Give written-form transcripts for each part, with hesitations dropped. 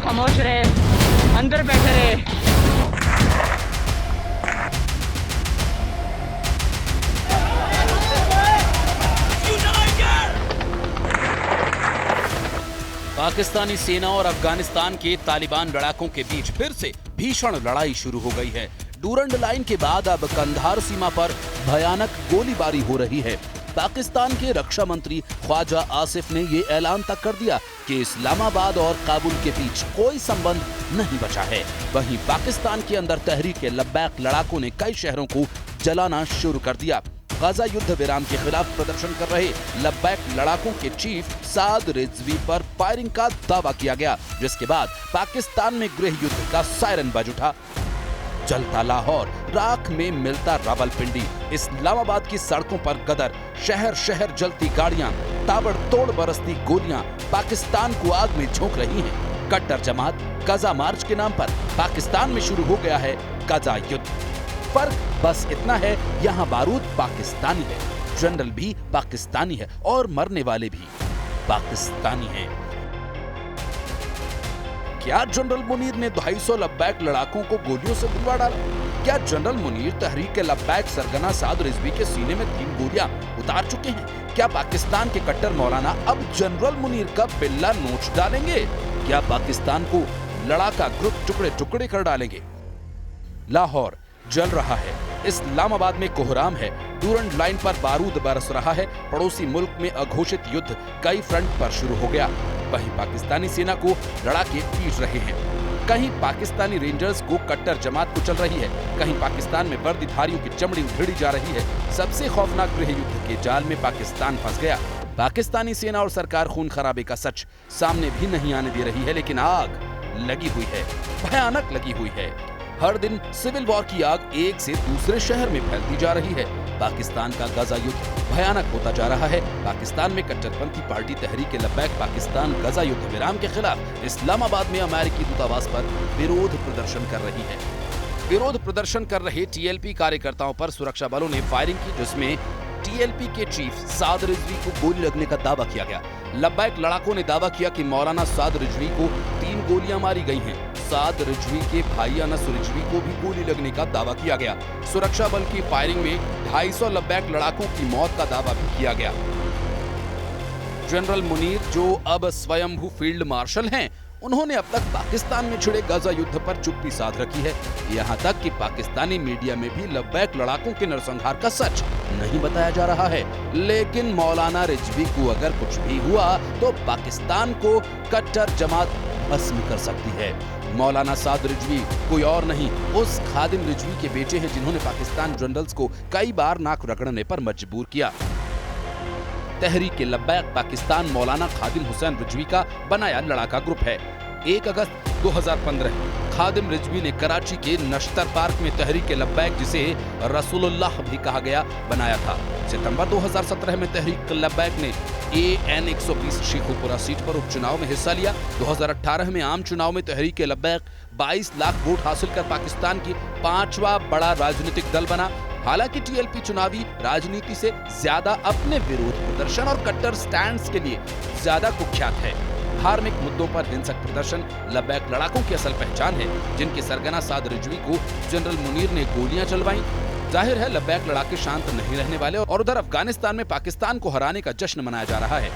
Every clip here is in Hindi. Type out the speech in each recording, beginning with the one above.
खामोश रहे, अंदर बैठे रहे। पाकिस्तानी सेना और अफगानिस्तान के तालिबान लड़ाकों के बीच फिर से भीषण लड़ाई शुरू हो गई है। डूरंड लाइन के बाद अब कंधार सीमा पर भयानक गोलीबारी हो रही है। पाकिस्तान के रक्षा मंत्री ख्वाजा आसिफ ने ये ऐलान तक कर दिया कि इस्लामाबाद और काबुल के बीच कोई संबंध नहीं बचा है। वहीं पाकिस्तान के अंदर तहरीक लब्बैक लड़ाकों ने कई शहरों को जलाना शुरू कर दिया। गाजा युद्ध विराम के खिलाफ प्रदर्शन कर रहे लब्बैक लड़ाकों के चीफ साद रिजवी पर फायरिंग का दावा किया गया, जिसके बाद पाकिस्तान में गृह युद्ध का सायरन बज उठा। जलता लाहौर, राख में मिलता रावलपिंडी, इस्लामाबाद की सड़कों पर गदर, शहर शहर जलती गाड़ियां, ताबड़तोड़ बरसती गोलियां पाकिस्तान को आग में झोंक रही हैं। कट्टर जमात गजा मार्च के नाम पर पाकिस्तान में शुरू हो गया है गजा युद्ध। फर्क बस इतना है, यहाँ बारूद पाकिस्तानी है, जनरल भी पाकिस्तानी है और मरने वाले भी पाकिस्तानी हैं। क्या जनरल मुनीर ने 250 लब्बैक लड़ाकों को गोलियों से बुलवा डाला? क्या जनरल मुनीर तहरीक लब्बैक सरगना साद रिजवी के सीने में 3 गोलियां उतार चुके हैं? क्या पाकिस्तान के कट्टर मौलाना अब जनरल मुनीर का बिल्ला नोच डालेंगे? क्या पाकिस्तान को लड़ाका ग्रुप टुकड़े टुकड़े कर डालेंगे? लाहौर जल रहा है, इस्लामाबाद में कोहराम है, डूरंड लाइन पर बारूद बरस रहा है। पड़ोसी मुल्क में अघोषित युद्ध कई फ्रंट पर शुरू हो गया। वहीं पाकिस्तानी सेना को लड़ाके पीट रहे हैं। कहीं पाकिस्तानी रेंजर्स को कट्टर जमात कुचल रही है, कहीं पाकिस्तान में वर्दीधारियों की चमड़ी उधेड़ी जा रही है। सबसे खौफनाक गृह युद्ध के जाल में पाकिस्तान फंस गया। पाकिस्तानी सेना और सरकार खून खराबे का सच सामने भी नहीं आने दे रही है, लेकिन आग लगी हुई है, भयानक लगी हुई है। हर दिन सिविल वॉर की आग एक से दूसरे शहर में फैलती जा रही है। पाकिस्तान का गजा युद्ध भयानक होता जा रहा है। पाकिस्तान में कट्टरपंथी पार्टी तहरीक लब्बैक पाकिस्तान गजा युद्ध विराम के खिलाफ इस्लामाबाद में अमेरिकी दूतावास पर विरोध प्रदर्शन कर रही है। विरोध प्रदर्शन कर रहे टीएलपी कार्यकर्ताओं पर सुरक्षा बलों ने फायरिंग की, जिसमें टीएलपी के चीफ साद रिजवी को गोली लगने का दावा किया गया। लब्बैक लड़ाकों ने दावा किया कि मौलाना साद रिजवी को 3 गोलियां मारी गई हैं। साद रिजवी के भाई अनस रिजवी को भी गोली लगने का दावा किया गया। सुरक्षा बल की फायरिंग में 250 लब्बैक लड़ाकों की मौत का दावा भी किया गया। जनरल मुनीर, जो अब स्वयंभू फील्ड मार्शल हैं, उन्होंने अब तक पाकिस्तान में छिड़े गजा युद्ध पर चुप्पी साध रखी है। यहाँ तक कि पाकिस्तानी मीडिया में भी लब्बैक लड़ाकों के नरसंहार का सच नहीं बताया जा रहा है। लेकिन मौलाना रिजवी को अगर कुछ भी हुआ तो पाकिस्तान को कट्टर जमात भस्म कर सकती है। मौलाना साद रिजवी कोई और नहीं, उस खादिम रिजवी के बेटे हैं जिन्होंने पाकिस्तान जनरल्स को कई बार नाक रगड़ने पर मजबूर किया। तहरीक लब्बैक पाकिस्तान मौलाना खादिम हुसैन रिजवी का बनाया लड़ाका ग्रुप है। 1 अगस्त 2015 खादिम रिजवी ने कराची के नश्तर पार्क में तहरीक लब्बैक, जिसे रसूलुल्लाह भी कहा गया, बनाया था। सितंबर 2017 में तहरीक लब्बैक ने AN 120 शेखुपुरा सीट पर उपचुनाव में हिस्सा लिया। 2018 में आम चुनाव में तहरीक लब्बैक 22 लाख वोट हासिल कर पाकिस्तान की 5वां बड़ा राजनीतिक दल बना। हालांकि टीएलपी चुनावी राजनीति से ज्यादा अपने विरोध प्रदर्शन और कट्टर स्टैंड्स के लिए ज्यादा कुख्यात है। धार्मिक मुद्दों पर हिंसक प्रदर्शन लब्बैक लड़ाकों की असल पहचान है, जिनके सरगना साद रिजवी को जनरल मुनीर ने गोलियां चलवाई। जाहिर है लब्बैक लड़ाके शांत नहीं रहने वाले और उधर अफगानिस्तान में पाकिस्तान को हराने का जश्न मनाया जा रहा है।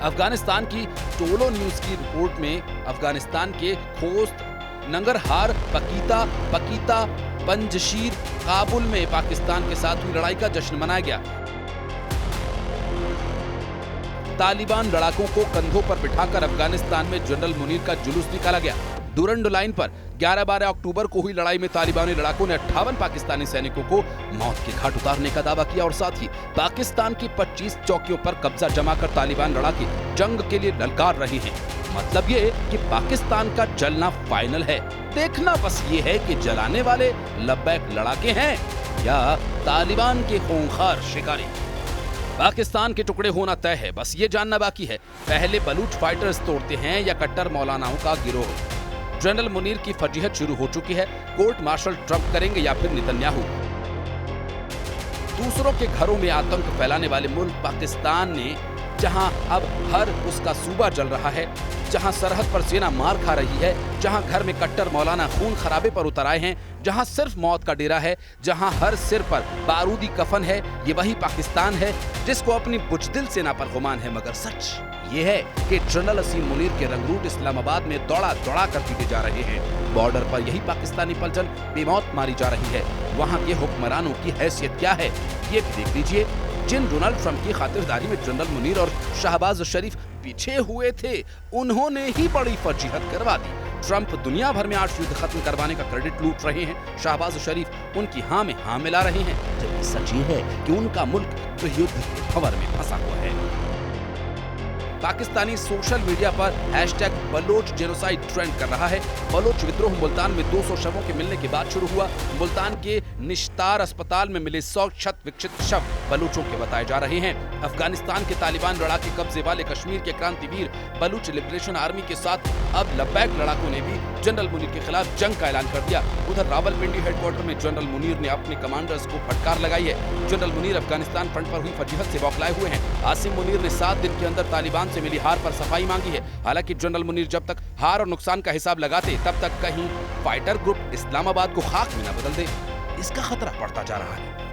अफगानिस्तान की टोलो न्यूज की रिपोर्ट में अफगानिस्तान के खोस्त, नंगरहार, पकीता, पंजशीर, काबुल में पाकिस्तान के साथ हुई लड़ाई का जश्न मनाया गया। तालिबान लड़ाकों को कंधों पर बिठाकर अफगानिस्तान में जनरल मुनीर का जुलूस निकाला गया। डूरंड लाइन पर 11-12 अक्टूबर को हुई लड़ाई में तालिबानी लड़ाकों ने 58 पाकिस्तानी सैनिकों को मौत के घाट उतारने का दावा किया और साथ ही पाकिस्तान की 25 चौकियों पर कब्जा जमाकर तालिबान लड़ाके जंग के लिए ललकार रहे हैं। मतलब ये कि पाकिस्तान का जलना फाइनल है। देखना बस ये है कि जलाने वाले लब्बैक लड़ाके हैं या तालिबान के खूंखार शिकारी। पाकिस्तान के टुकड़े होना तय है, बस ये जानना बाकी है, पहले बलूच फाइटर्स तोड़ते हैं या कट्टर मौलानाओं का गिरोह। जनरल मुनीर की फजीहत शुरू हो चुकी है। कोर्ट मार्शल ट्रंप करेंगे या फिर नेतन्याहू। दूसरों के घरों में आतंक फैलाने वाले मुल्क पाकिस्तान ने जहां अब हर उसका सूबा जल रहा है, जहां सरहद पर सेना मार खा रही है, जहां घर में कट्टर मौलाना खून खराबे पर उतर आए हैं, जहां सिर्फ मौत का डेरा है, जहां हर सिर पर बारूदी कफन है, ये वही पाकिस्तान है जिसको अपनी बुजदिल सेना पर गुमान है। मगर सच ये है कि जनरल असीम मुनीर के रंगरूट इस्लामाबाद में दौड़ा दौड़ा कर पीटे जा रहे हैं। बॉर्डर पर यही पाकिस्तानी पलटन बेमौत मारी जा रही है। वहां के हुक्मरानों की हैसियत क्या है ये भी देख लीजिए। जिन डोनाल्ड ट्रंप की खातिरदारी में जनरल मुनीर और शहबाज शरीफ पीछे हुए थे, उन्होंने ही बड़ी फजीहत करवा दी। ट्रंप दुनिया भर में आज युद्ध खत्म करवाने का क्रेडिट लूट रहे हैं, शहबाज शरीफ उनकी हाँ में हाँ मिला रहे हैं, जबकि सच ये है कि उनका मुल्क तो युद्ध के भंवर में फंसा हुआ है। पाकिस्तानी सोशल मीडिया पर #बलोच जेनोसाइड ट्रेंड कर रहा है। बलोच विद्रोह मुल्तान में 200 शवों के मिलने के बाद शुरू हुआ। मुल्तान के निश्तार अस्पताल में मिले 100 क्षत विक्षत शव बलूचों के बताए जा रहे हैं। अफगानिस्तान के तालिबान लड़ाके कब्जे वाले कश्मीर के क्रांतिवीर बलूच लिबरेशन आर्मी के साथ अब लब्बैक लड़ाकों ने भी जनरल मुनीर के खिलाफ जंग का ऐलान कर दिया। उधर रावलपिंडी हेडक्वार्टर में जनरल मुनीर ने अपने कमांडर्स को फटकार लगाई है। जनरल मुनीर अफगानिस्तान फ्रंट पर हुई फजीहत से बौखलाए हुए हैं। आसिम मुनीर ने 7 दिन के अंदर तालिबान से मिली हार पर सफाई मांगी है। हालांकि जनरल मुनीर जब तक हार और नुकसान का हिसाब लगाते, तब तक कहीं फाइटर ग्रुप इस्लामाबाद को खाक में न बदल दे, इसका खतरा बढ़ता जा रहा है।